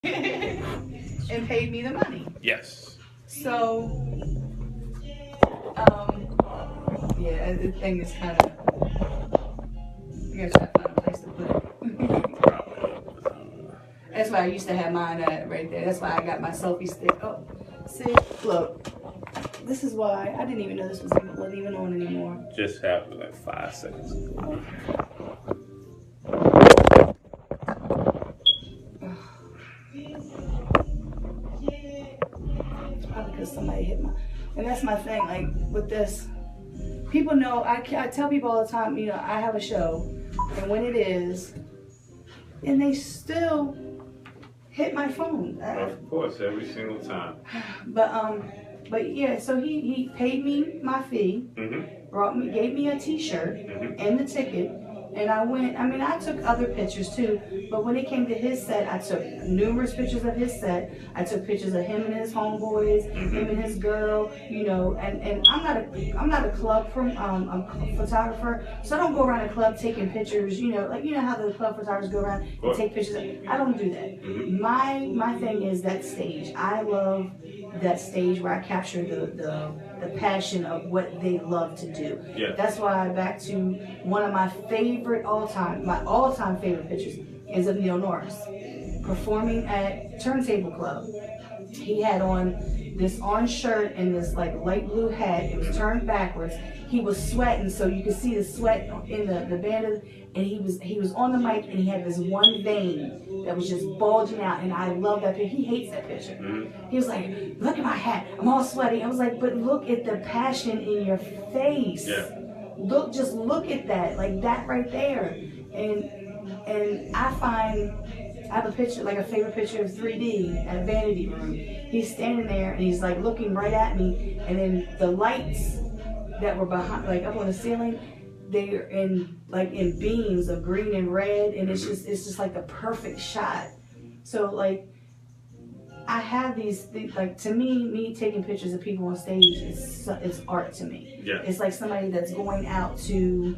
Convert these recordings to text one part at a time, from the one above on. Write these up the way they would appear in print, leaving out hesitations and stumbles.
and paid me the money. Yes. So, yeah, the thing is kind of, you gotta try to find a place to put it. That's why I used to have mine at right there. That's why I got my selfie stick. Oh, see, look. This is why I didn't even know this wasn't even on anymore. Just happened like 5 seconds ago. Probably because somebody hit my. And that's my thing. Like with this, people know. I tell people all the time. You know, I have a show, and when it is, and they still hit my phone. Of course, every single time. But yeah. So he paid me my fee. Mm-hmm. Gave me a T-shirt and the ticket, and I went. I mean, I took other pictures too, but when it came to his set, I took numerous pictures of his set. I took pictures of him and his homeboys, him and his girl. You know, and I'm not a club a photographer, so I don't go around a club taking pictures. You know, like you know how the club photographers go around and take pictures. I don't do that. My thing is that stage. I love that stage where I capture the passion of what they love to do. Yeah. That's why back to one of my favorite my all-time favorite pictures is of Neil Norris performing at Turntable Club. He had on this orange shirt and this like light blue hat. It was turned backwards. He was sweating, so you could see the sweat in the band, and he was on the mic, and he had this one vein that was just bulging out, and I love that picture. He hates that picture. He was like, "Look at my hat, I'm all sweaty." I was like, "But look at the passion in your face. Yeah. Just look at that, like that right there." And I have a picture, like a favorite picture of 3D at Vanity Room. He's standing there and he's like looking right at me, and then the lights that were behind, like up on the ceiling, they're in beams of green and red, and it's just like the perfect shot. So like I have these like, to me taking pictures of people on stage it's art to me. Yeah. It's like somebody that's going out to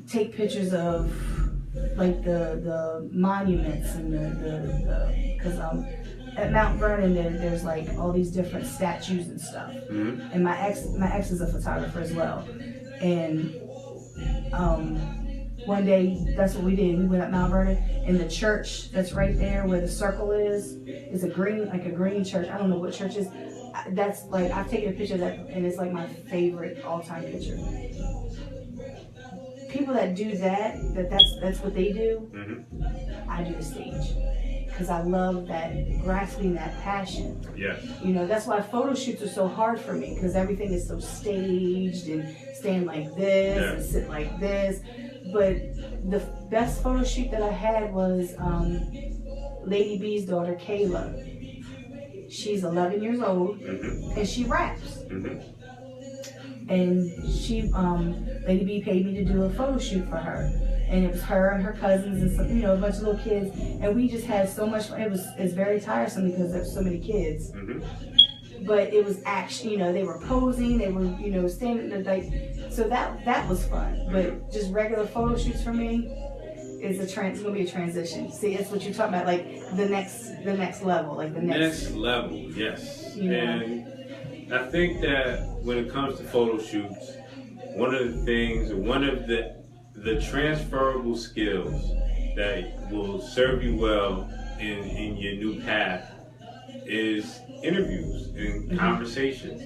take pictures of like the monuments and the because at Mount Vernon there's like all these different statues and stuff. And my ex is a photographer as well, and one day that's what we did. We went up Mount Vernon, and the church that's right there where the circle is a green church. I don't know what church is. That's like, I've taken a picture of that, and it's like my favorite all-time picture. People that do that's what they do. I do the stage because I love that, grasping that passion. Yes. You know, that's why photo shoots are so hard for me, because everything is so staged and stand like this and sit like this. But the best photo shoot that I had was Lady B's daughter, Kayla. She's 11 years old, and she raps. And she, Lady B paid me to do a photo shoot for her. And it was her and her cousins and some, a bunch of little kids. And we just had so much fun. It's very tiresome because there's so many kids. But it was actually, they were posing, they were, standing there, like, so that was fun. But just regular photo shoots for me is it's gonna be a transition. See, it's what you're talking about, like the next level, like the next level, yes. And I think that when it comes to photo shoots, one of the transferable skills that will serve you well in your new path is interviews and conversations.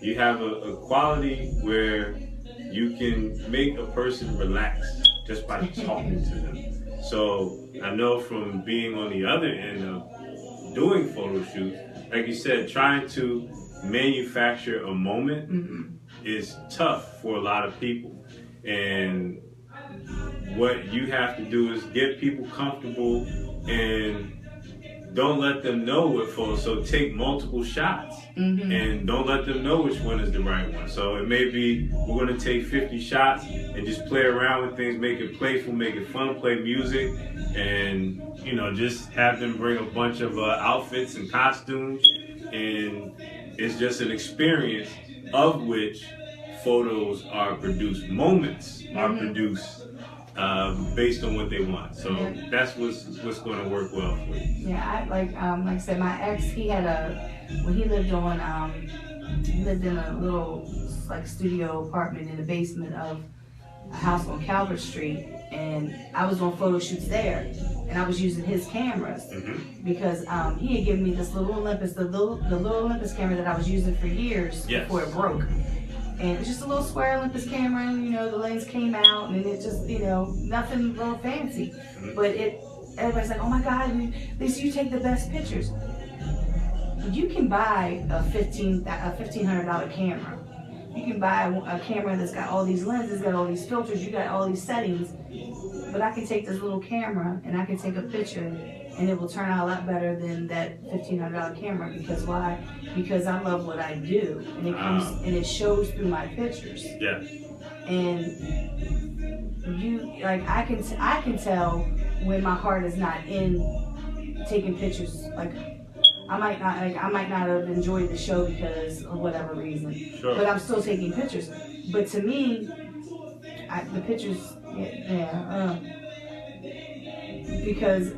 You have a quality where you can make a person relax just by talking to them. So I know from being on the other end of doing photo shoots, like you said, trying to manufacture a moment is tough for a lot of people. And what you have to do is get people comfortable and don't let them know what photo. So take multiple shots and don't let them know which one is the right one. So it may be, we're going to take 50 shots and just play around with things, make it playful, make it fun, play music, and just have them bring a bunch of outfits and costumes, and it's just an experience of which photos are produced, moments are produced based on what they want. So that's what's going to work well for you. Yeah, like I said, my ex, he had when he lived he lived in a little like studio apartment in the basement of a house on Calvert Street, and I was on photo shoots there, and I was using his cameras because he had given me this little Olympus, the little Olympus camera that I was using for years before it broke. And it's just a little square Olympus camera, and the lens came out, and it just, nothing real fancy. But everybody's like, oh my God, Lisa, you take the best pictures. You can buy a $1,500 camera. You can buy a camera that's got all these lenses, got all these filters, you got all these settings. But I can take this little camera and I can take a picture, and it will turn out a lot better than that $1,500 camera. Because why? Because I love what I do, and it comes and it shows through my pictures. Yeah. And I can tell when my heart is not in taking pictures. Like I might not have enjoyed the show because of whatever reason, but I'm still taking pictures. But to me, the pictures, because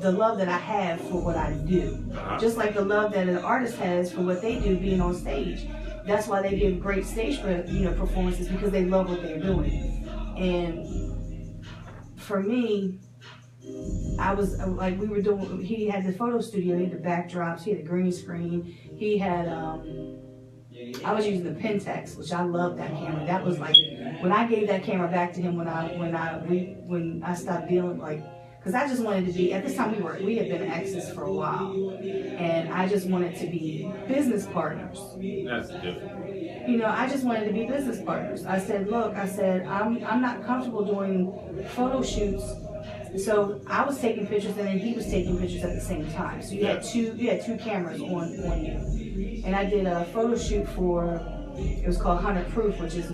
the love that I have for what I do, just like the love that an artist has for what they do being on stage. That's why they give great stage performances, because they love what they're doing. And for me, I was like, he had the photo studio, he had the backdrops, he had a green screen, he had, I was using the Pentax, which I love that camera. That was like, when I gave that camera back to him when I stopped dealing, because I just wanted to be, at this time we had been exes for a while, and I just wanted to be business partners. That's different. I just wanted to be business partners. I said, look, I'm not comfortable doing photo shoots. So I was taking pictures, and then he was taking pictures at the same time. So you had two cameras on you. And I did a photo shoot it was called 100 Proof, which is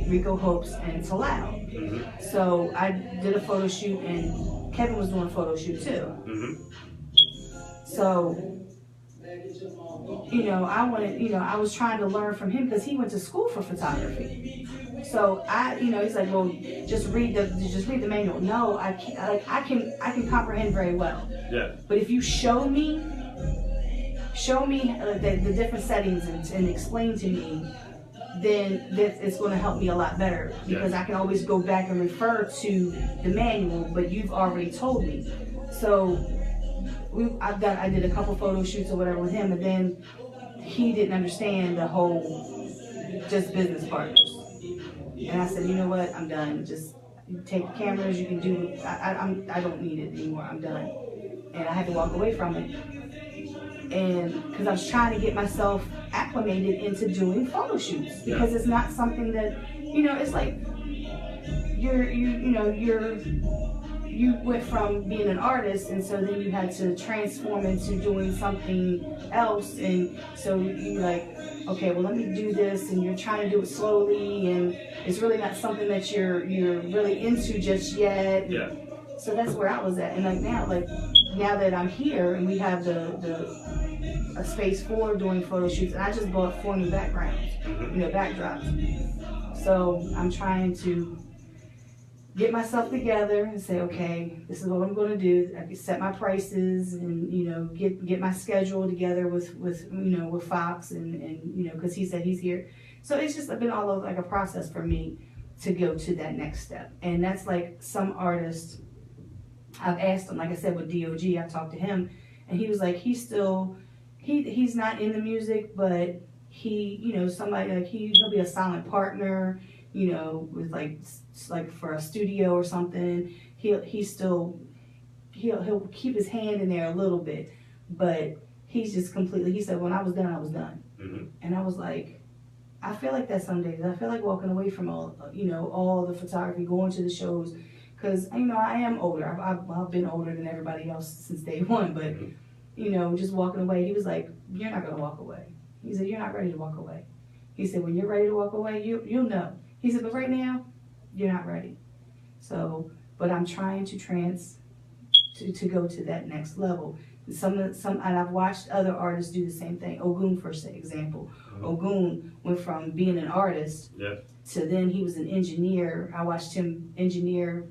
Rico Hopes and Talal. So I did a photo shoot, and Kevin was doing a photo shoot too. So, I was trying to learn from him because he went to school for photography. So he's like, well, just read the manual. No, I can comprehend very well. Yeah. But if you show me the different settings and explain to me, then it's going to help me a lot better, because I can always go back and refer to the manual, but you've already told me. So I did a couple photo shoots or whatever with him, and then he didn't understand the whole just business partners. And I said, you know what, I'm done. Just take the cameras, you can do, I don't need it anymore, I'm done. And I had to walk away from it. And because I was trying to get myself acclimated into doing photo shoots, because it's not something that, it's like you went from being an artist, and so then you had to transform into doing something else, and so you're like, okay, well, let me do this, and you're trying to do it slowly, and it's really not something that you're really into just yet. Yeah. So that's where I was at, and now that I'm here and we have a space for doing photo shoots, and I just bought 4 new backgrounds, backdrops. So I'm trying to get myself together and say, okay, this is what I'm going to do. I can set my prices and get my schedule together with Fox and because he said he's here. So it's just been all of like a process for me to go to that next step. And that's like some artists, I've asked him, like I said with DOG, I talked to him, and he was like, he's not in the music, but he, somebody like he'll be a silent partner, with like for a studio or something. He'll keep his hand in there a little bit, but he's just completely, he said, when I was done, I was done. And I was like, I feel like that some days. I feel like walking away from all the photography, going to the shows, because I am older. I've been older than everybody else since day one, but just walking away. He was like, you're not gonna walk away. He said, you're not ready to walk away. He said, when you're ready to walk away, you'll know. He said, but right now, you're not ready. So, but I'm trying to to go to that next level. And I've watched other artists do the same thing. Ogun, for example. Ogun went from being an artist to then he was an engineer. I watched him engineer,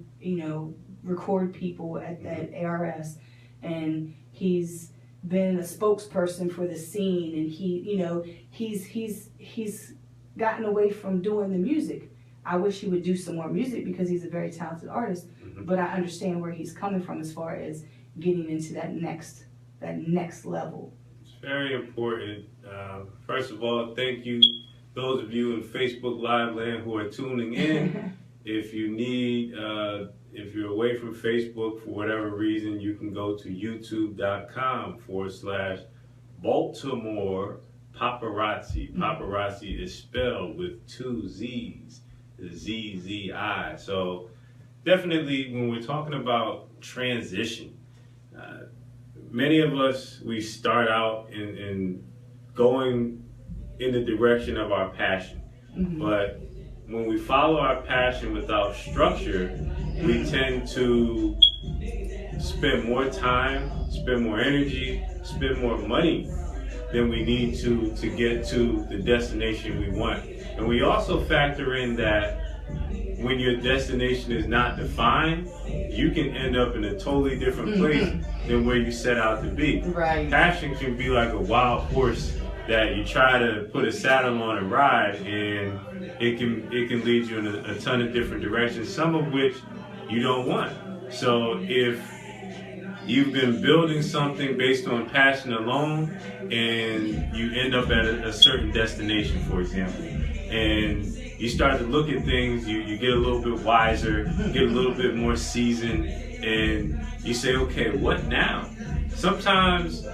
record people at ARS, and he's been a spokesperson for the scene, and he's gotten away from doing the music. I wish he would do some more music because he's a very talented artist, but I understand where he's coming from as far as getting into that next level. It's very important. First of all, thank you, those of you in Facebook Live land who are tuning in. If you need, if you're away from Facebook for whatever reason, you can go to youtube.com/Baltimore Paparazzi. Paparazzi is spelled with 2 Z's, ZZI. So definitely when we're talking about transition, many of us, we start out in going in the direction of our passion. But when we follow our passion without structure, we tend to spend more time, spend more energy, spend more money than we need to get to the destination we want. And we also factor in that when your destination is not defined, you can end up in a totally different place than where you set out to be. Right. Passion can be like a wild horse that you try to put a saddle on and ride, and it can lead you in a ton of different directions, some of which you don't want. So if you've been building something based on passion alone, and you end up at a certain destination, for example, and you start to look at things, you get a little bit wiser, get a little bit more seasoned, and you say, okay, what now? Sometimes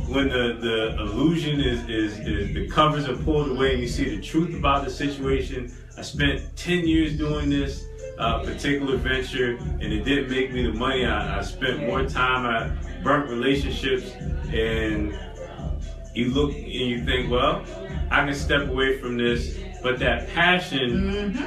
when the illusion is the covers are pulled away and you see the truth about the situation. I spent 10 years doing this particular venture, and it didn't make me the money. I spent more time, I burnt relationships, and you look and you think, well, I can step away from this, but that passion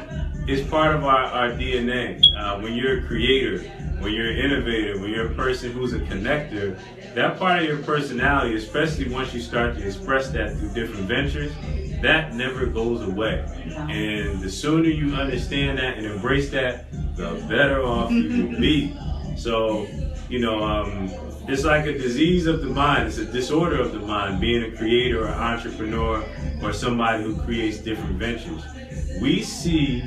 is part of our DNA. When you're a creator, when you're an innovator, when you're a person who's a connector, that part of your personality, especially once you start to express that through different ventures, that never goes away. And the sooner you understand that and embrace that, the better off you will be. So, it's like a disease of the mind. It's a disorder of the mind, being a creator or entrepreneur or somebody who creates different ventures. We see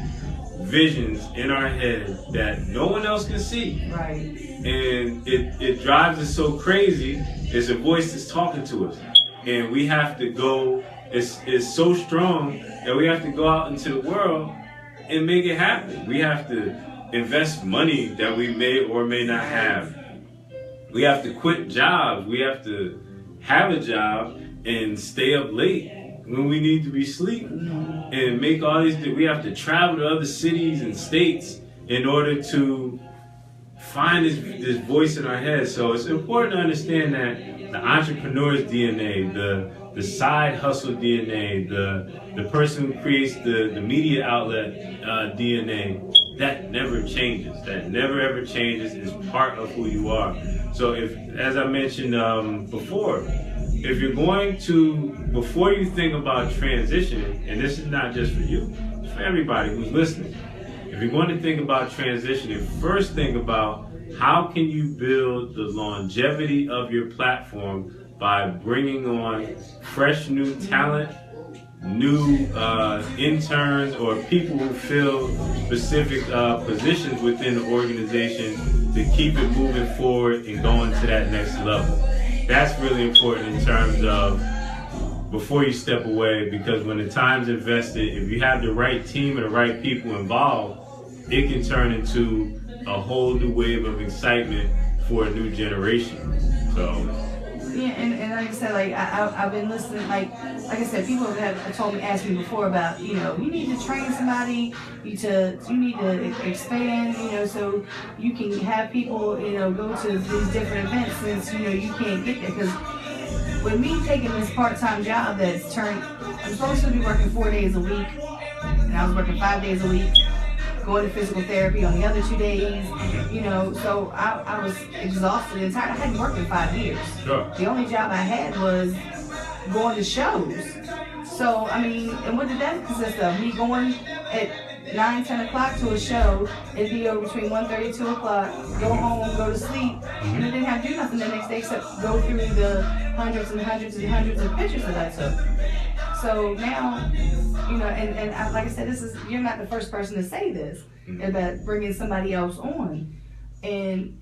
visions in our head that no one else can see. Right. And it drives us so crazy. It's a voice that's talking to us. And we have to go, it's so strong that we have to go out into the world and make it happen. We have to invest money that we may or may not have. We have to quit jobs. We have to have a job and stay up late when we need to be sleeping, and make all these. We have to travel to other cities and states in order to find this voice in our head. So it's important to understand that the entrepreneur's DNA, the side hustle DNA, the person who creates the media outlet DNA, that never changes. That never ever changes. It's part of who you are. So if, as I mentioned before, if you're going to, before you think about transition, and this is not just for you, it's for everybody who's listening. If you're going to think about transitioning, first think about how can you build the longevity of your platform by bringing on fresh new talent, new interns, or people who fill specific positions within the organization to keep it moving forward and going to that next level. That's really important in terms of before you step away, because when the time's invested, if you have the right team and the right people involved, it can turn into a whole new wave of excitement for a new generation. So yeah, and like I said, like I've been listening, like I said, people have asked me before about, you need to train somebody, you need to expand, so you can have people, go to these different events, since, you can't get there. Because with me taking this part-time job that's turned, I'm supposed to be working 4 days a week, and I was working 5 days a week, going to physical therapy on the other 2 days, so I was exhausted and tired. I hadn't worked in 5 years. Sure. The only job I had was going to shows. So, I mean, and what did that consist of? Me going at 9, 10 o'clock to a show, it'd be over between 1:30, 2 o'clock, go home, go to sleep, and I didn't have to do nothing the next day except go through the hundreds and hundreds and hundreds of pictures that I took. So now, you know, and like I said, you're not the first person to say this about bringing somebody else on, and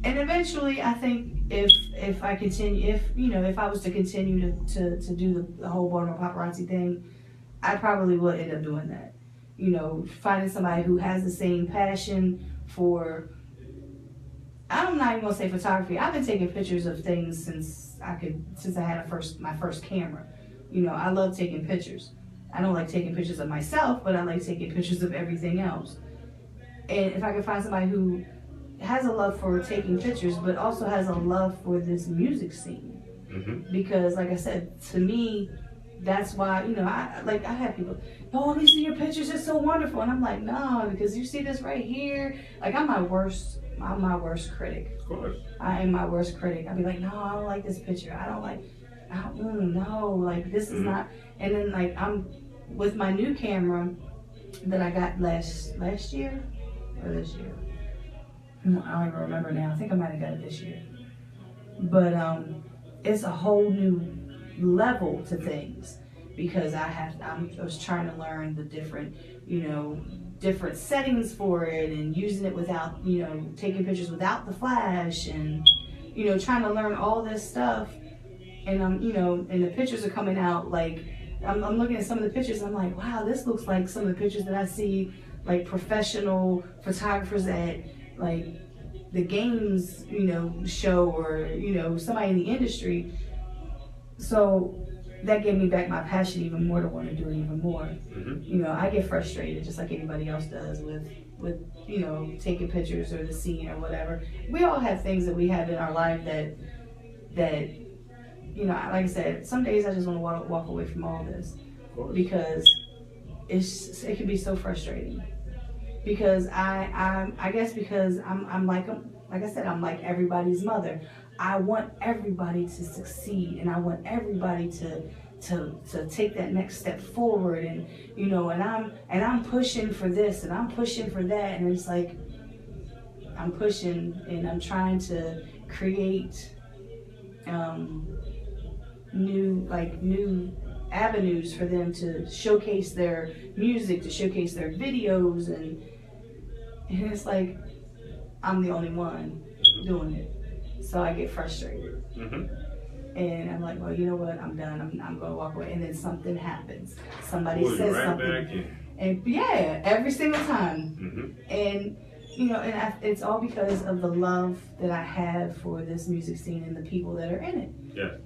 eventually, I think if I continue, if I was to continue to do the whole Baltimore paparazzi thing, I probably would end up doing that. You know, finding somebody who has the same passion for, I'm not even gonna say photography. I've been taking pictures of things since I had my first camera. You know, I love taking pictures. I don't like taking pictures of myself, but I like taking pictures of everything else. And if I could find somebody who has a love for taking pictures, but also has a love for this music scene. Because, like I said, to me, that's why, you know, I have people, oh, these are your pictures, it's so wonderful. And I'm like, no, because you see this right here? Like, I'm my worst critic. Of course. I am my worst critic. I'd be like, no, I don't like this picture. No, like, this is not. And then, like, I'm with my new camera that I got last year or this year. I don't even remember now. I think I might have got it this year. But it's a whole new level to things because I was trying to learn the different settings for it and using it without, taking pictures without the flash and, trying to learn all this stuff. And and the pictures are coming out like, I'm looking at some of the pictures and I'm like, wow, this looks like some of the pictures that I see like professional photographers at like the games, show or, somebody in the industry. So that gave me back my passion even more to want to do it even more. I get frustrated just like anybody else does with taking pictures or the scene or whatever. We all have things that we have in our life that like I said, some days I just want to walk away from all this because it can be so frustrating. Because I guess because I'm like I said, I'm like everybody's mother. I want everybody to succeed, and I want everybody to take that next step forward, and and I'm pushing for this and I'm pushing for that, and it's like I'm pushing and I'm trying to create new avenues for them to showcase their music, to showcase their videos, and it's like I'm the only one doing it, so I get frustrated. And I'm like, well, you know what? I'm done. I'm going to walk away. And then something happens. Somebody says something, and yeah, every single time. And it's all because of the love that I have for this music scene and the people that are in it. Yeah.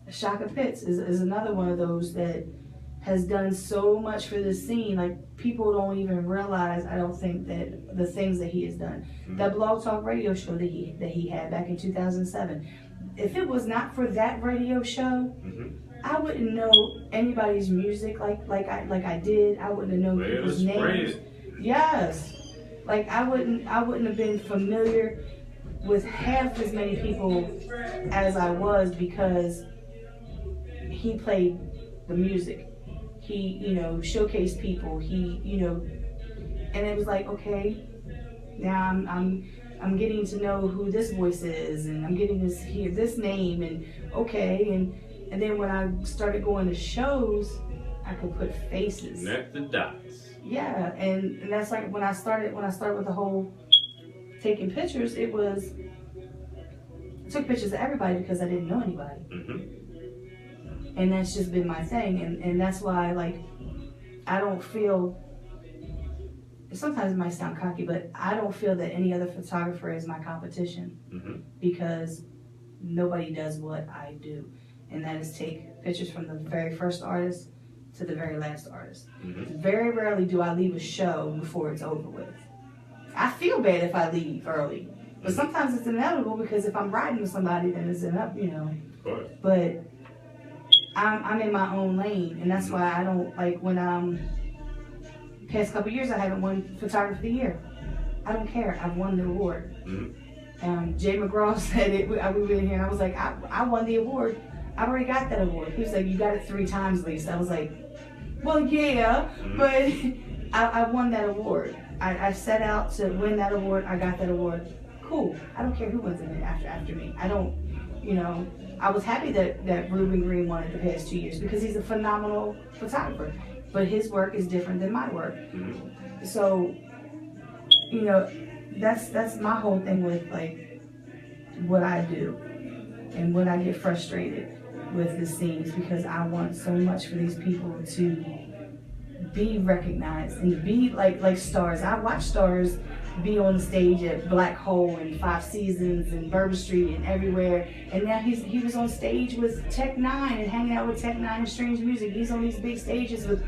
Shaka Pitts is another one of those that has done so much for this scene. Like, people don't even realize, I don't think, that the things that he has done. That Blog Talk radio show that he had back in 2007. If it was not for that radio show, I wouldn't know anybody's music like I did. I wouldn't have known people's names. Yes. Like, I wouldn't have been familiar with half as many people as I was because he played the music. He, showcased people. He, and it was like, okay, now I'm getting to know who this voice is, and I'm getting to hear this name, and okay, and then when I started going to shows, I could put faces. Connect the dots. Yeah, and that's like when I started with the whole taking pictures, I took pictures of everybody because I didn't know anybody. And that's just been my thing, and that's why, like, I don't feel, sometimes it might sound cocky, but I don't feel that any other photographer is my competition because nobody does what I do, and that is take pictures from the very first artist to the very last artist. Very rarely do I leave a show before it's over with. I feel bad if I leave early, but sometimes it's inevitable because if I'm riding with somebody, then it's enough, Of course. But I'm in my own lane, and that's why I don't like when past couple years I haven't won Photographer of the Year. I don't care. I've won the award. Jay McGraw said it. We were in here, and I was like, I won the award. I've already got that award. He was like, you got it 3 times, Lisa. I was like, well, yeah, but I won that award. I set out to win that award. I got that award. Cool. I don't care who wins it after me. I don't, you know, I was happy that Ruben Green won it the past 2 years because he's a phenomenal photographer. But his work is different than my work. So, you know, that's my whole thing with like what I do and what I get frustrated with the scenes, because I want so much for these people to be recognized and be like stars. I watch stars be on the stage at Black Hole and 5 Seasons and Bourbon Street and everywhere, and now he was on stage with Tech Nine and hanging out with Tech Nine and Strange Music. He's on these big stages with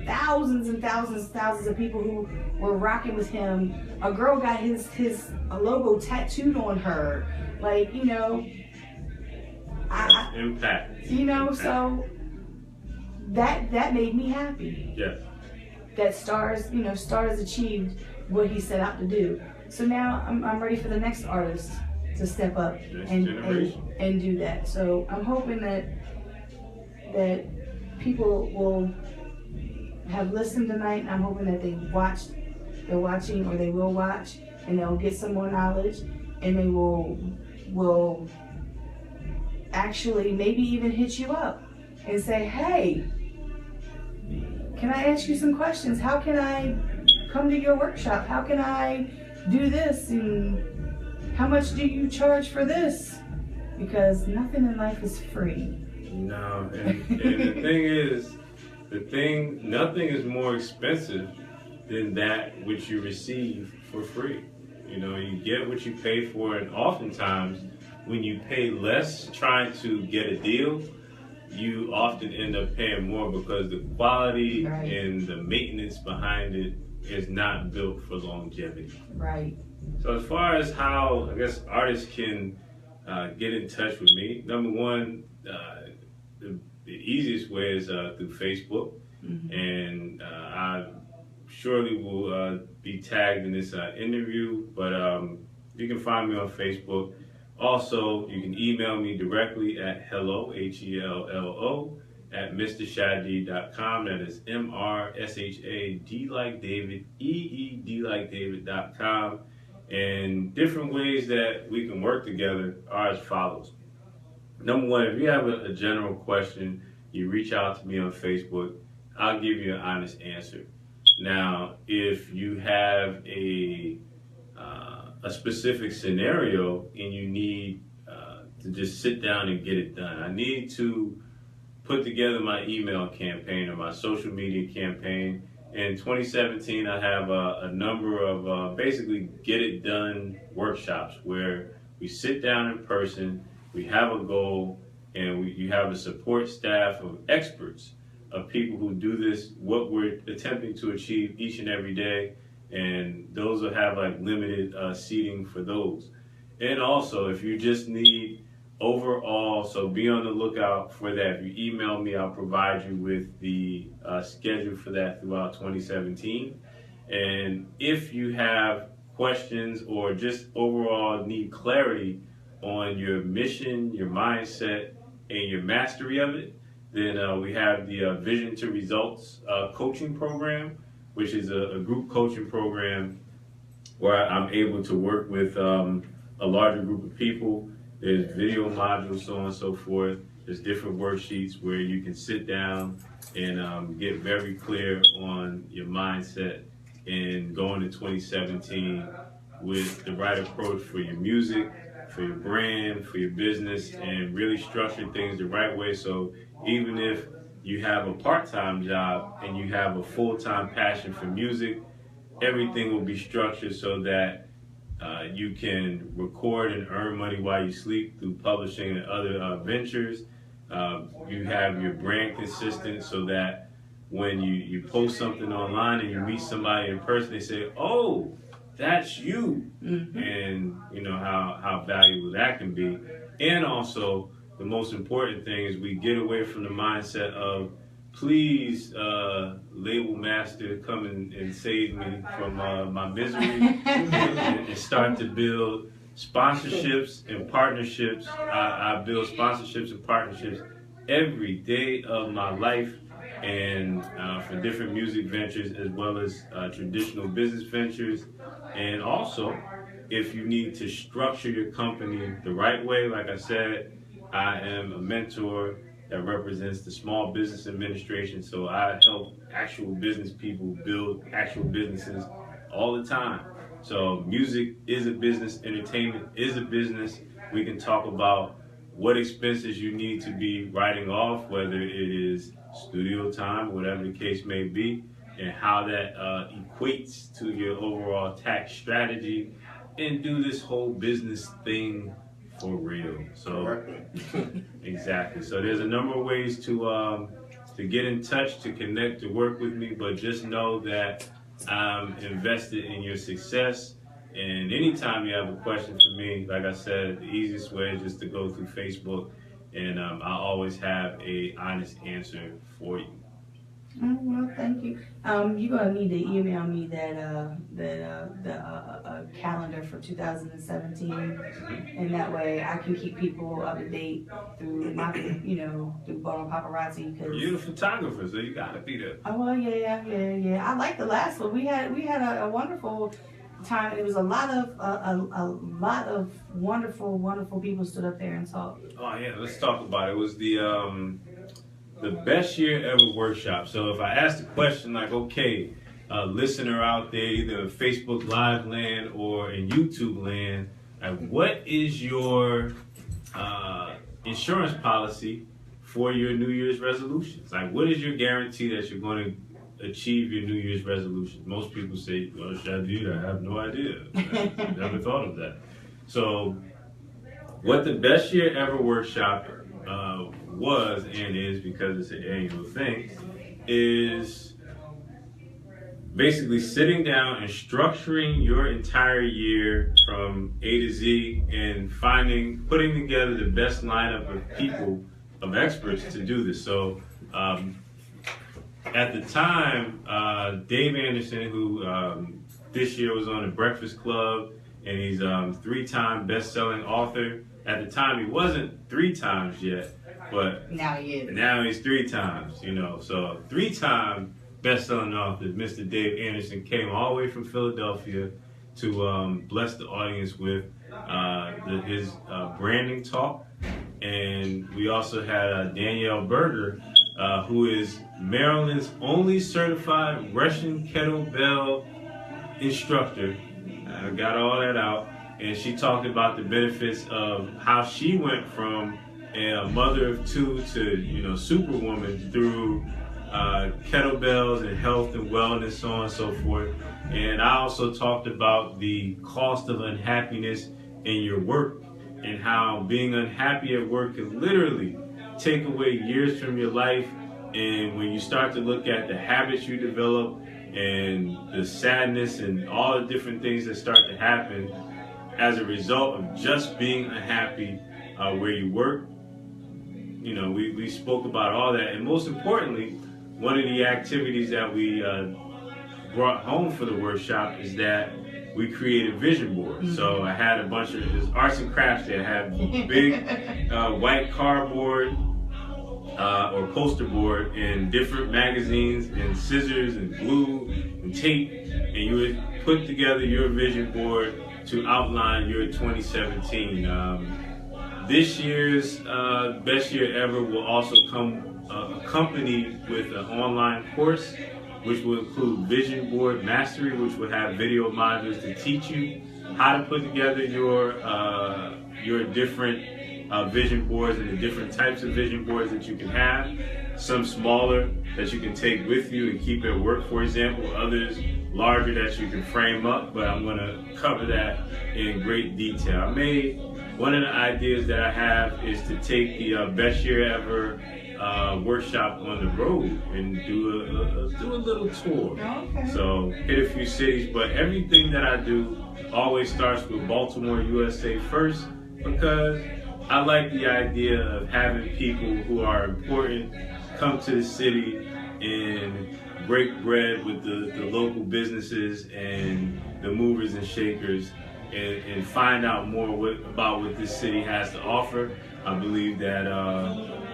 thousands and thousands of people who were rocking with him. A girl got his logo tattooed on her, like, you know. Impact. You know, impact. So that made me happy. Yes. That Stars achieved what he set out to do. So now I'm ready for the next artist to step up and do that. So I'm hoping that people will have listened tonight. I'm hoping that they're watching or they will watch, and they'll get some more knowledge, and they will actually maybe even hit you up and say, hey, can I ask you some questions? How can I come to your workshop? How can I do this? And how much do you charge for this? Because nothing in life is free. No, and the thing is, nothing is more expensive than that which you receive for free. You know, you get what you pay for, and oftentimes when you pay less trying to get a deal, you often end up paying more because the quality and the maintenance behind it is not built for longevity. Right. So as far as how, I guess, artists can get in touch with me, number one, the easiest way is through Facebook. And I surely will be tagged in this interview, but you can find me on Facebook. Also, you can email me directly at hello, HELLO, at mrshadi.com. That is MRSHAD like David, EED like David.com. And different ways that we can work together are as follows. Number one, if you have a general question, you reach out to me on Facebook. I'll give you an honest answer. Now, if you have a specific scenario and you need to just sit down and get it done, I need to put together my email campaign or my social media campaign. In 2017, I have a number of basically get it done workshops where we sit down in person, we have a goal, and you have a support staff of experts, of people who do this, what we're attempting to achieve each and every day. And those will have like limited seating for those. And also, if you just need overall, so be on the lookout for that. If you email me, I'll provide you with the schedule for that throughout 2017. And if you have questions or just overall need clarity on your mission, your mindset, and your mastery of it, then we have the Vision to Results coaching program, which is a group coaching program where I'm able to work with a larger group of people. There's video modules, so on and so forth. There's different worksheets where you can sit down and get very clear on your mindset and go into 2017 with the right approach for your music, for your brand, for your business, and really structure things the right way. So even if you have a part-time job and you have a full-time passion for music, everything will be structured so that you can record and earn money while you sleep through publishing and other ventures. You have your brand consistent so that when you post something online and you meet somebody in person, they say, oh, that's you. And you know how valuable that can be. And also, the most important thing is we get away from the mindset of, please, label master, come and save me from my misery, and start to build sponsorships and partnerships. I build sponsorships and partnerships every day of my life, and for different music ventures as well as traditional business ventures. And also, if you need to structure your company the right way, like I said, I am a mentor that represents the Small Business Administration. So I help actual business people build actual businesses all the time. So music is a business, entertainment is a business. We can talk about what expenses you need to be writing off, whether it is studio time, whatever the case may be, and how that equates to your overall tax strategy, and do this whole business thing for real. So exactly. So there's a number of ways to get in touch, to connect, to work with me, but just know that I'm invested in your success. And anytime you have a question for me, like I said, the easiest way is just to go through Facebook, and I always have a honest answer for you. Oh, well, thank you. You're gonna need to email me that calendar for 2017, and that way I can keep people up to date through my, through Ballroom Paparazzi. Cause You're the photographer, so you gotta be there. oh well, yeah. I like the last one. We had a wonderful time. It was a lot of wonderful people stood up there and talked. Oh yeah, let's talk about it. It was the best year ever workshop. So if I ask the question like, okay, listener out there, either Facebook Live land or in YouTube land, like, what is your insurance policy for your New Year's resolutions? Like, what is your guarantee that you're going to achieve your New Year's resolutions? Most people say, well, should I do that? I have no idea. I never thought of that. So what the best year ever workshop was and is, because it's an annual thing, is basically sitting down and structuring your entire year from A to Z and putting together the best lineup of people, of experts to do this. So at the time, Dave Anderson, who this year was on the Breakfast Club, and he's 3-time best-selling author. At the time, he wasn't 3 times yet, but now he is. Now he's 3 times, So 3-time best-selling author, Mr. Dave Anderson, came all the way from Philadelphia to bless the audience with his branding talk. And we also had Danielle Berger, who is Maryland's only certified Russian kettlebell instructor. I got all that out. And she talked about the benefits of how she went from a mother of 2 to, superwoman through kettlebells and health and wellness, so on and so forth. And I also talked about the cost of unhappiness in your work, and how being unhappy at work can literally take away years from your life. And when you start to look at the habits you develop and the sadness and all the different things that start to happen as a result of just being unhappy where you work, we spoke about all that. And most importantly, one of the activities that we brought home for the workshop is that we created vision boards. Mm-hmm. So I had a bunch of arts and crafts there. I had big white cardboard or poster board and different magazines and scissors and glue and tape, and you would put together your vision board to outline your 2017. This year's best year ever will also come accompanied with an online course, which will include Vision Board Mastery, which will have video modules to teach you how to put together your different vision boards and the different types of vision boards that you can have. Some smaller that you can take with you and keep at work, for example. Others larger that you can frame up, but I'm going to cover that in great detail. One of the ideas that I have is to take the best year ever workshop on the road and do a little tour. Okay. So hit a few cities, but everything that I do always starts with Baltimore, USA first, because I like the idea of having people who are important come to the city and break bread with the local businesses and the movers and shakers, and find out more about what this city has to offer. I believe that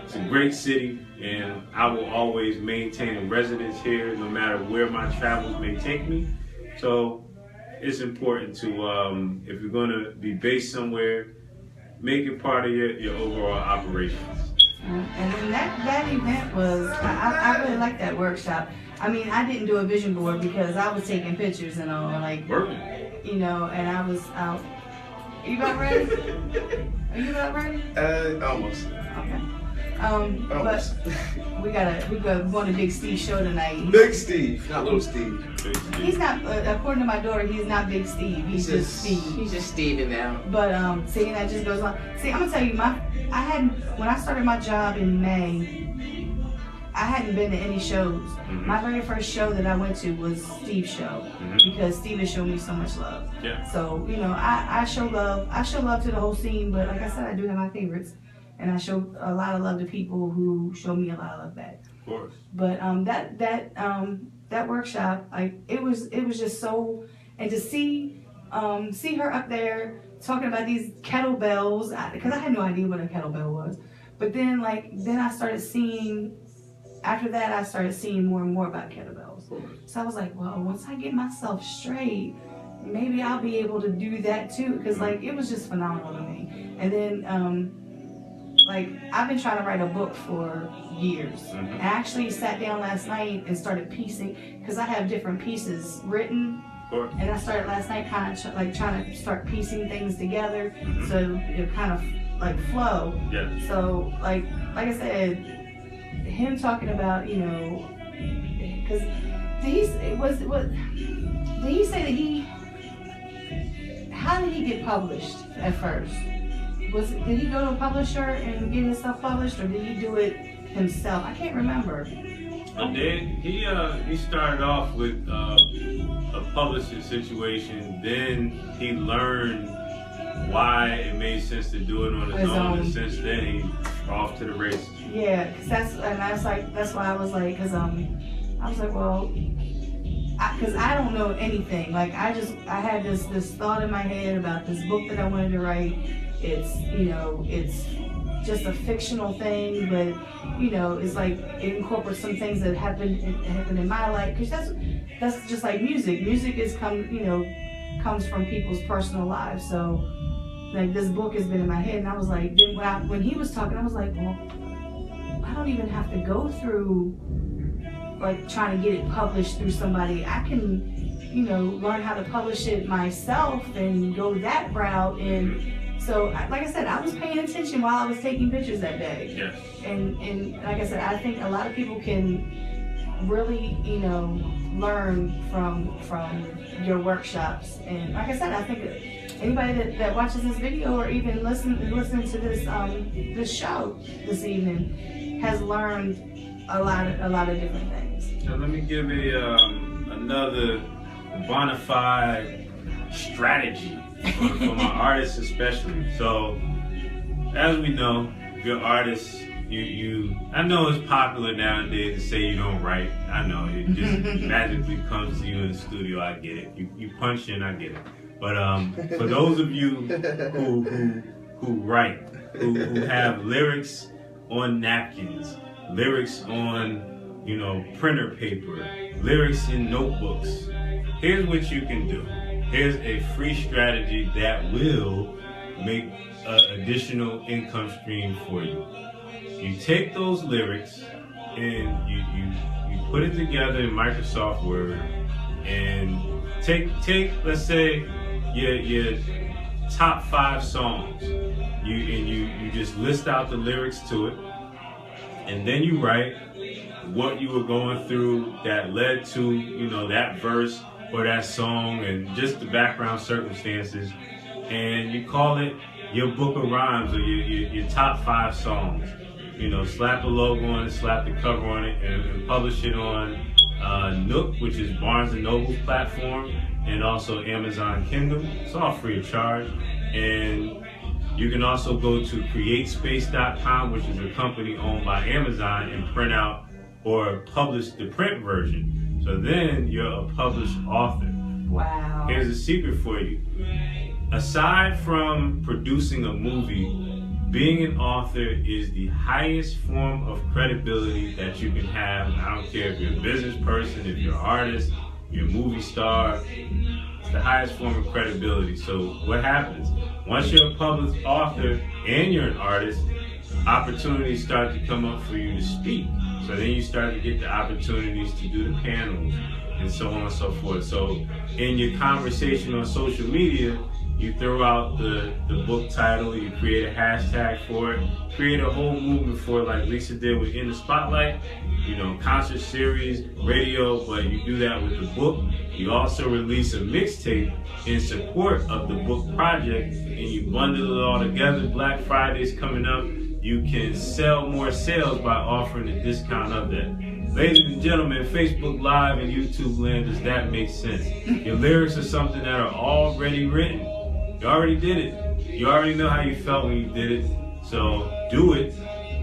it's a great city, and I will always maintain a residence here no matter where my travels may take me. So it's important to, if you're going to be based somewhere, make it part of your overall operations. And then that event was, I really liked that workshop. I mean, I didn't do a vision board because I was taking pictures and all, like, you know, and I was out. Are you about ready? Are you about ready? Almost. Okay. But we going to Big Steve's show tonight. Big Steve, not Little Steve. He's not, according to my daughter, he's not Big Steve. He's just Steve. He's just Steven now. But see, that just goes on. See, I'm gonna tell you, when I started my job in May, I hadn't been to any shows. Mm-hmm. My very first show that I went to was Steve's show, because Steve has shown me so much love. Yeah. So, you know, I show love. I show love to the whole scene, but like I said, I do have my favorites, and I show a lot of love to people who show me a lot of love back. Of course. But that workshop, like, it was just so, and to see her up there talking about these kettlebells, because I had no idea what a kettlebell was. But then I started seeing. After that, I started seeing more and more about kettlebells. So I was like, well, once I get myself straight, maybe I'll be able to do that too. Because, like, it was just phenomenal to me. And then, like, I've been trying to write a book for years. I actually sat down last night and started piecing, because I have different pieces written. And I started last night kind of trying to start piecing things together so it kind of like flow. Yeah. So like I said, him talking about, you know, because did he say that how did he get published at first? Did he go to a publisher and get his stuff published, or did he do it himself? I can't remember. He started off with a publishing situation. Then he learned why it made sense to do it on his own, and since then he's off to the races. Yeah, that's why I was like, well, because I don't know anything. Like, I had this thought in my head about this book that I wanted to write. It's, you know, it's just a fictional thing, but, you know, it's like it incorporates some things that happened in my life. Because that's just like music. Music comes from people's personal lives. So, like, this book has been in my head, and I was like, then when he was talking, I was like, well, I don't even have to go through like trying to get it published through somebody. I can, you know, learn how to publish it myself and go that route. And so, like I said, I was paying attention while I was taking pictures that day. Yes. And like I said, I think a lot of people can really, you know, learn from your workshops. And like I said, I think anybody that watches this video or even listen to this show this evening has learned a lot of different things. So let me give another bona fide strategy for my artists especially. So as we know, if you're artists, I know it's popular nowadays to say you don't write. I know it just magically comes to you in the studio. I get it. You punch in, I get it. But for those of you who write, who have lyrics on napkins, lyrics on, you know, printer paper, lyrics in notebooks, here's what you can do. Here's a free strategy that will make an additional income stream for you. You take those lyrics and you put it together in Microsoft Word, and take let's say your top 5 songs. You just list out the lyrics to it, and then you write what you were going through that led to, you know, that verse or that song, and just the background circumstances, and you call it your book of rhymes, or your top 5 songs. You know, slap a logo on it, slap the cover on it, and publish it on Nook, which is Barnes & Noble's platform, and also Amazon Kindle. It's all free of charge. And you can also go to createspace.com, which is a company owned by Amazon, and print out or publish the print version. So then you're a published author. Wow. Here's a secret for you. aside from producing a movie, being an author is the highest form of credibility that you can have. I don't care if you're a business person, if you're an artist, you're a movie star. It's the highest form of credibility. So what happens? Once you're a published author and you're an artist, opportunities start to come up for you to speak. So then you start to get the opportunities to do the panels and so on and so forth. So in your conversation on social media, you throw out the book title, you create a hashtag for it, create a whole movement for it like Lisa did with In the Spotlight, concert series, radio, but you do that with the book. You also release a mixtape in support of the book project, and you bundle it all together. Black Friday's coming up. You can sell more sales by offering a discount of that. Ladies and gentlemen, Facebook Live and YouTube land, does that make sense? Your lyrics are something that are already written. You already did it. You already know how you felt when you did it. So do it,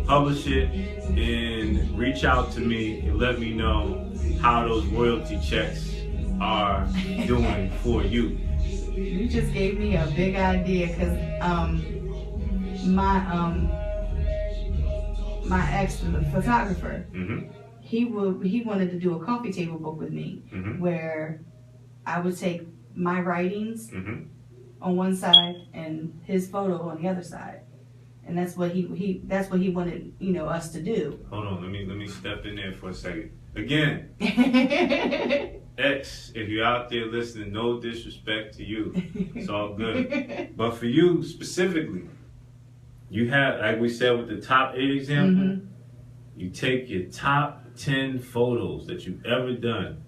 publish it, and reach out to me and let me know how those royalty checks are doing for you. You just gave me a big idea because my ex, the photographer, he wanted to do a coffee table book with me, where I would take my writings on one side and his photo on the other side, and that's what he wanted us to do. Hold on, let me step in there for a second. Again, X, if you're out there listening, no disrespect to you, it's all good. But for you specifically, you have, like we said with the top 8 example, you take your top 10 photos that you've ever done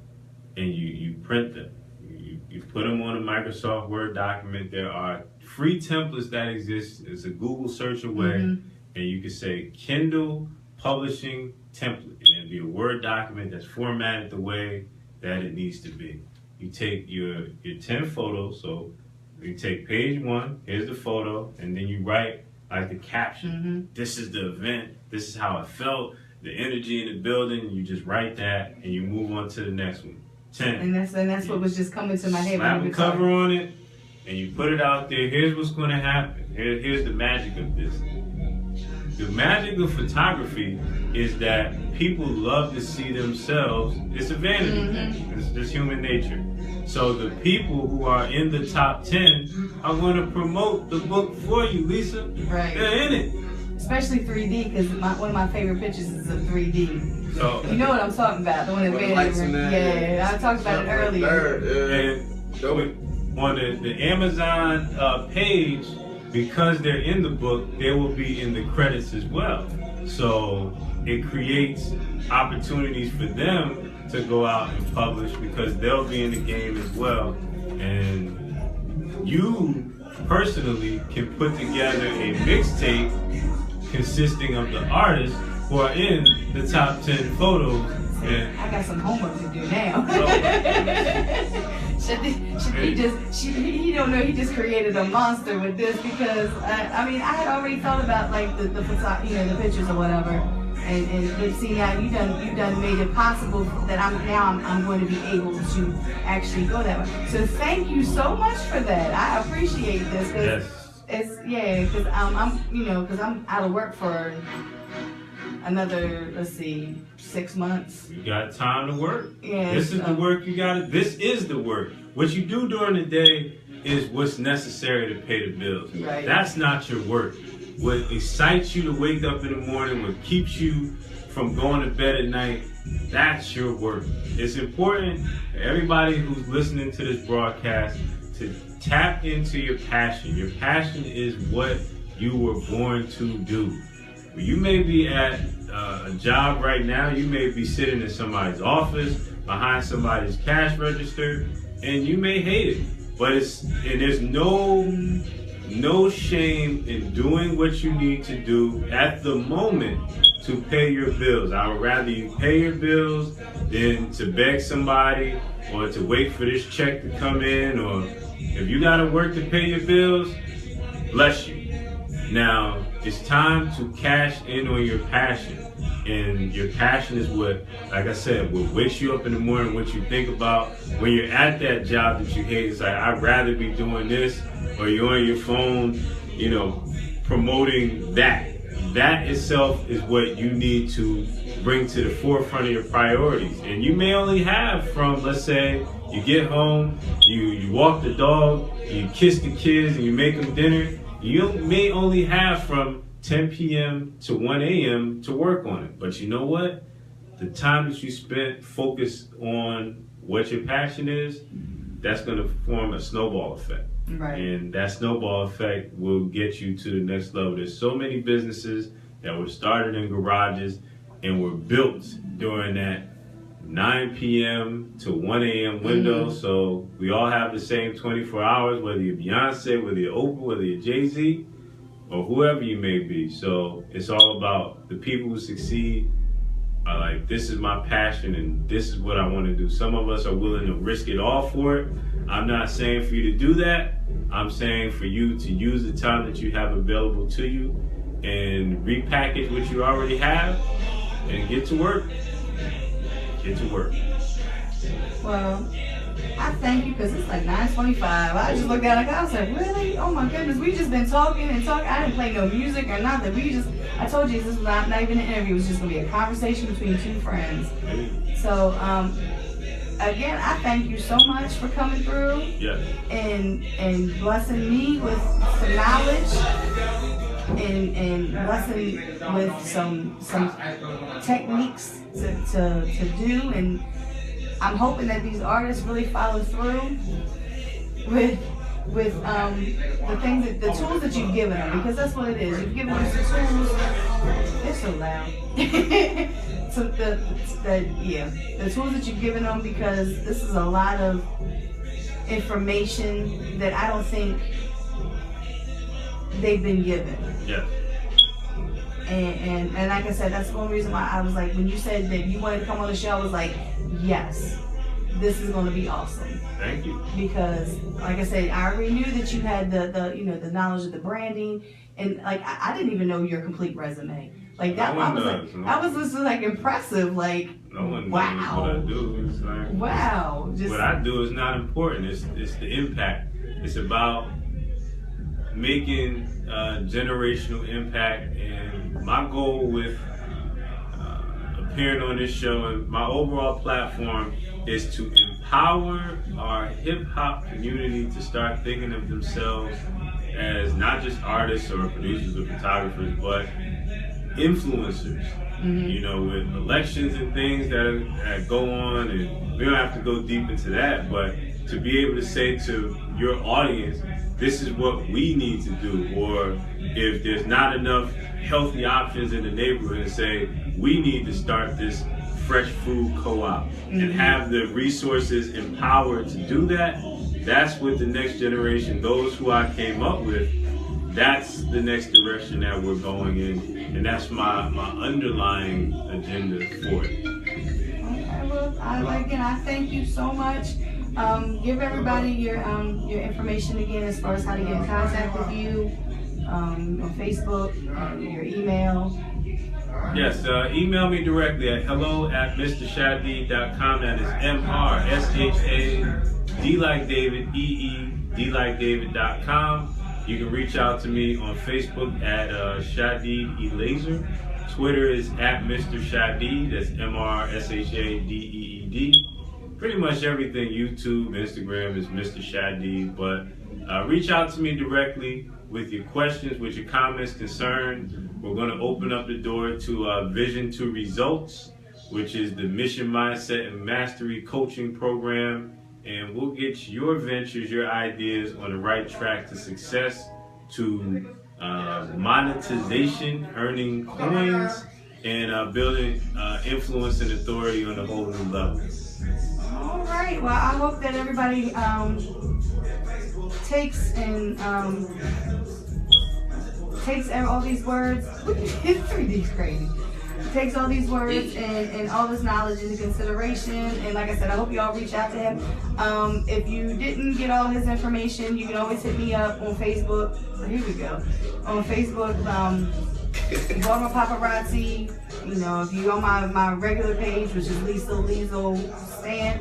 and you print them. You put them on a Microsoft Word document. There are free templates that exist. It's a Google search away, and you can say Kindle publishing template, and it'll be a Word document that's formatted the way that it needs to be. You take your 10 photos, so you take page 1, here's the photo, and then you write like the caption. This is the event, this is how it felt, the energy in the building, you just write that, and you move on to the next one. 10. And that's what was just coming to my head. Slap a cover on it, and you put it out there. Here's what's going to happen. Here's the magic of this. The magic of photography is that people love to see themselves. It's a vanity thing. It's just human nature. So the people who are in the top 10 are going to promote the book for you, Lisa. Right. They're in it. Especially 3D, because one of my favorite pictures is of 3D. So you know what I'm talking about, the one that yeah, I talked about it earlier. And on the Amazon page, because they're in the book, they will be in the credits as well. So it creates opportunities for them to go out and publish because they'll be in the game as well. And you personally can put together a mixtape consisting of the artists who are in the top 10 photos. And I got some homework to do now. He don't know he just created a monster with this because I had already thought about like the pictures or whatever, and see now you done made it possible that I'm going to be able to actually go that way. So thank you so much for that. I appreciate this because because I'm out of work for another 6 months. You got time to work. Yeah, this is the work you got. This is the work. What you do during the day is what's necessary to pay the bills. Right. That's not your work. What excites you to wake up in the morning, what keeps you from going to bed at night, that's your work. It's important for everybody who's listening to this broadcast to tap into your passion. Your passion is what you were born to do. You may be at a job right now, you may be sitting in somebody's office, behind somebody's cash register, and you may hate it. But there's no shame in doing what you need to do at the moment to pay your bills. I would rather you pay your bills than to beg somebody or to wait for this check to come in, or if you gotta work to pay your bills, bless you. Now, it's time to cash in on your passion. And your passion is what, like I said, what wakes you up in the morning, what you think about. When you're at that job that you hate, it's like, I'd rather be doing this, or you're on your phone, you know, promoting that. That itself is what you need to bring to the forefront of your priorities. And you may only have from, let's say, you get home, you walk the dog, you kiss the kids, and you make them dinner. You may only have from 10 p.m. to 1 a.m. to work on it. But you know what? The time that you spent focused on what your passion is, that's going to form a snowball effect. Right. And that snowball effect will get you to the next level. There's so many businesses that were started in garages and were built during that 9 p.m. to 1 a.m. window. Mm-hmm. So we all have the same 24 hours, whether you're Beyonce, whether you're Oprah, whether you're Jay-Z, or whoever you may be. So it's all about the people who succeed are like, this is my passion and this is what I want to do. Some of us are willing to risk it all for it. I'm not saying for you to do that. I'm saying for you to use the time that you have available to you and repackage what you already have and get to work. Get to work. Well, I thank you, because it's like 9:25. I just looked at it, I was like, really? Oh my goodness, we just been talking and talking. I didn't play no music or nothing. I told you this was not even an interview. It was just going to be a conversation between two friends. So, again, I thank you so much for coming through. Yes. And blessing me with some knowledge and blessing with some techniques to do. And I'm hoping that these artists really follow through with the things that the tools that you've given them, because that's what it is. You've given us the tools. It's so loud. So the tools that you've given them, because this is a lot of information that I don't think they've been given. Yeah. And like I said, that's the only reason why I was like, when you said that you wanted to come on the show, I was like, yes, this is going to be awesome. Thank you. Because, like I said, I already knew that you had the knowledge of the branding, and like I didn't even know your complete resume. Like that, I was just like impressive. Like, no one wow. knows what I do. It's like, wow. What I do is not important. It's the impact. It's about making generational impact. And my goal with appearing on this show and my overall platform is to empower our hip-hop community to start thinking of themselves as not just artists or producers or photographers, but influencers. Mm-hmm. You know, with elections and things that go on, and we don't have to go deep into that, but to be able to say to your audience, this is what we need to do, or if there's not enough healthy options in the neighborhood, and say we need to start this fresh food co-op. Mm-hmm. And have the resources empowered to do that. That's what the next generation, those who I came up with, that's the next direction that we're going in, and that's my underlying agenda for it. Okay, well, I thank you so much. Give everybody your information again as far as how to get in contact with you, on Facebook, your email. Yes, email me directly at hello@mrshadid.com. That is MRSHAD like David, D like David.com. You can reach out to me on Facebook at Shadid Eleazer. Twitter is at Mr. Shadid. That's MRSHADEED. Pretty much everything, YouTube, Instagram is Mr. Shadid. But reach out to me directly with your questions, with your comments, concerns. We're going to open up the door to Vision to Results, which is the mission, mindset, and mastery coaching program. And we'll get your ventures, your ideas on the right track to success, to monetization, earning coins, and building influence and authority on a whole new level. All right. Well, I hope that everybody takes all these words. It's 3D's crazy. Takes all these words and all this knowledge into consideration. And like I said, I hope you all reach out to him. If you didn't get all his information, you can always hit me up on Facebook. Here we go. On Facebook, Baltimore Paparazzi, You know, if you're on my regular page, which is Lisa Liesel Stan,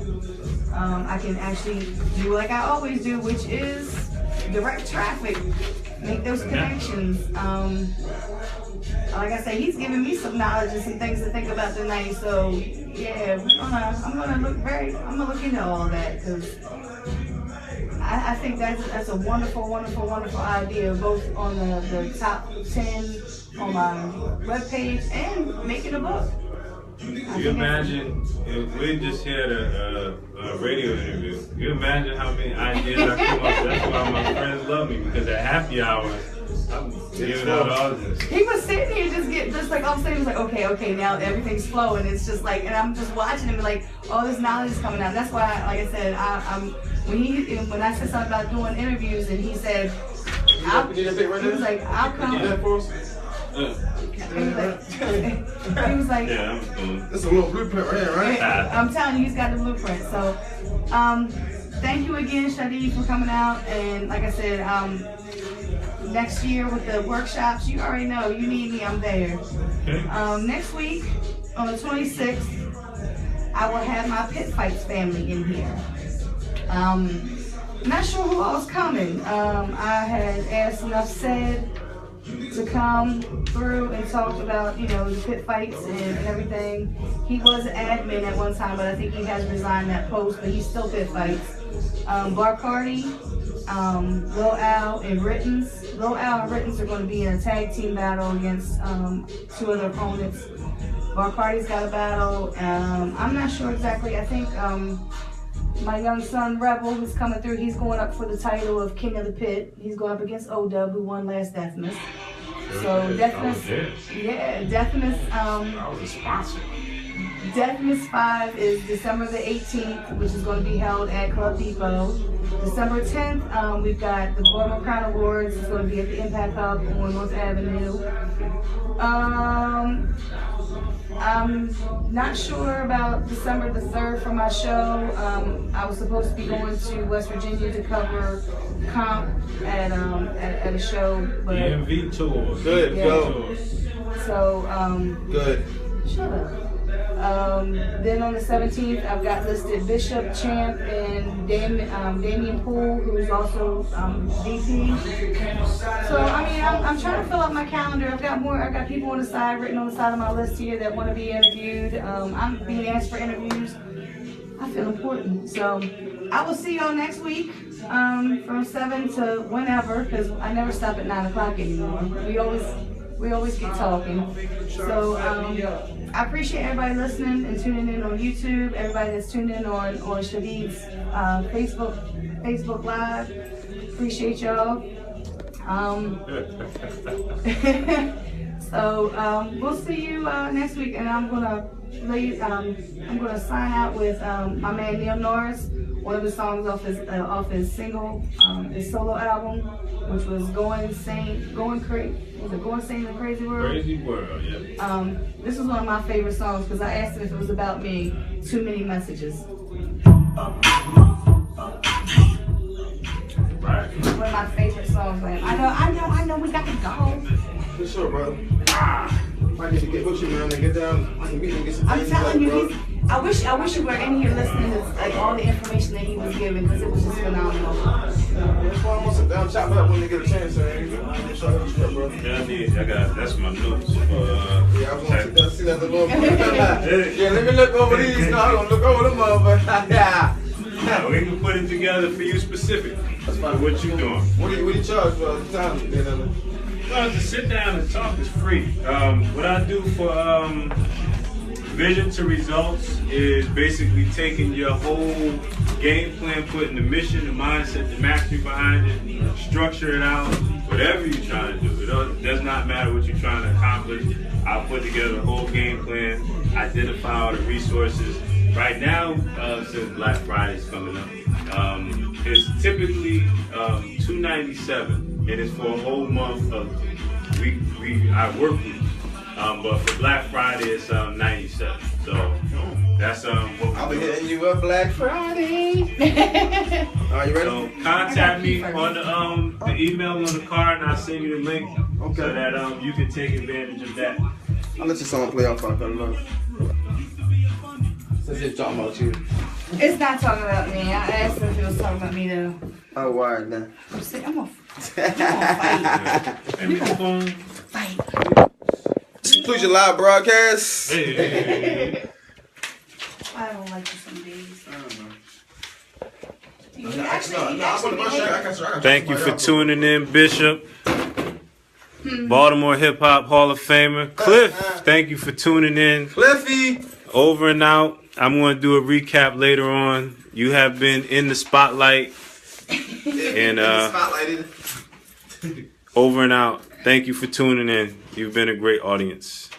I can actually do like I always do, which is direct traffic, make those connections. Like I said, he's giving me some knowledge and some things to think about tonight. So yeah, I'm gonna look into all of that, because I think that's a wonderful, wonderful, wonderful idea, both on the top 10 on my webpage and making a book. You imagine if we just had a radio interview. You imagine how many ideas I come up with. That's why my friends love me, because at happy hours, I'm giving out all this. He was sitting here just like all of a sudden he was like, okay, now everything's flowing. It's just like, and I'm just watching him like all this knowledge is coming out. That's why, like I said, when I said something about doing interviews, and he said, he was like, I'll come. He was like, yeah, that's a little blueprint right here, right? I'm telling you, he's got the blueprint. So, thank you again, Shadi, for coming out. And like I said, next year with the workshops, you already know, you need me, I'm there. Next week, on the 26th, I will have my Pit Fights family in here. Not sure who else coming. I had asked Enough Said to come through and talk about, you know, the pit fights and everything. He was an admin at one time, but I think he has resigned that post, but he's still pit fights. Barcardi, Lil Al, and Rittens. Lil Al and Rittens are going to be in a tag team battle against 2 other opponents. Barcardi's got a battle. I'm not sure exactly. I think my young son Rebel, who's coming through, he's going up for the title of King of the Pit. He's going up against O-Dub, who won last Deathness. So Deathness, I was a sponsor. Deathness 5 is December the 18th, which is going to be held at Club Depot. December 10th, we've got the Baltimore Crown Awards. It's going to be at the Impact Hub on North Avenue. I'm not sure about December the 3rd for my show. I was supposed to be going to West Virginia to cover comp at a show, but DMV tour. Good, yeah. go. So Good. shut up. Then on the 17th, I've got listed Bishop, Champ, and Damian Poole, who's also VP. So I mean, I'm trying to fill up my calendar. I've got people on the side, written on the side of my list here that want to be interviewed. I'm being asked for interviews. I feel important. So I will see y'all next week from 7 to whenever, because I never stop at 9 o'clock anymore. We always get talking. So I appreciate everybody listening and tuning in on YouTube. Everybody that's tuned in on Shadid's Facebook Live. Appreciate y'all. So we'll see you next week, and I'm gonna sign out with my man Neil Norris. One of the songs off his single, his solo album, which was Going Insane in the Crazy World? Crazy World, yeah. This is one of my favorite songs because I asked him if it was about me. Too Many Messages. Right. One of my favorite songs, man. I know, we got to go. For sure, brother. Might need to get with you, man, and get down. I can meet and get some I'm things telling you, bro. I wish you were in here listening to like all the information that he was giving, because it was just phenomenal. That's why I'm gonna sit down, chop it up when they get a chance, man. Yeah, that's my notes. Yeah, I was gonna sit down, see that little Yeah, let me look over these. No, I'm gonna look over them motherfuckers. Yeah. Yeah, we can put it together for you specific. That's fine. What you doing? What do you charge for the time? Well, to sit down and talk is free. What I do for Vision to Results is basically taking your whole game plan, putting the mission, the mindset, the mastery behind it, structure it out, whatever you're trying to do. It does not matter what you're trying to accomplish. I'll put together a whole game plan, identify all the resources. Right now, since Black Friday is coming up, it's typically $297, and it's for a whole month of I work week. But for Black Friday, it's $97. So that's what I'll be hitting you up Black Friday. Are you ready? So contact me on the email on the card, and I'll send you the link so that you can take advantage of that. I'll let you someone play off on it. Since it's talking about you. It's not talking about me. I asked him if it was talking about me though. Oh, why then? I'm gonna And we gonna fight. Conclude your live broadcast. Hey. I don't like you some days. I don't know. Thank you for tuning in, Bishop. Baltimore Hip Hop Hall of Famer. Cliff, thank you for tuning in. Cliffy. Over and out. I'm going to do a recap later on. You have been in the spotlight. And over and out. Thank you for tuning in. You've been a great audience.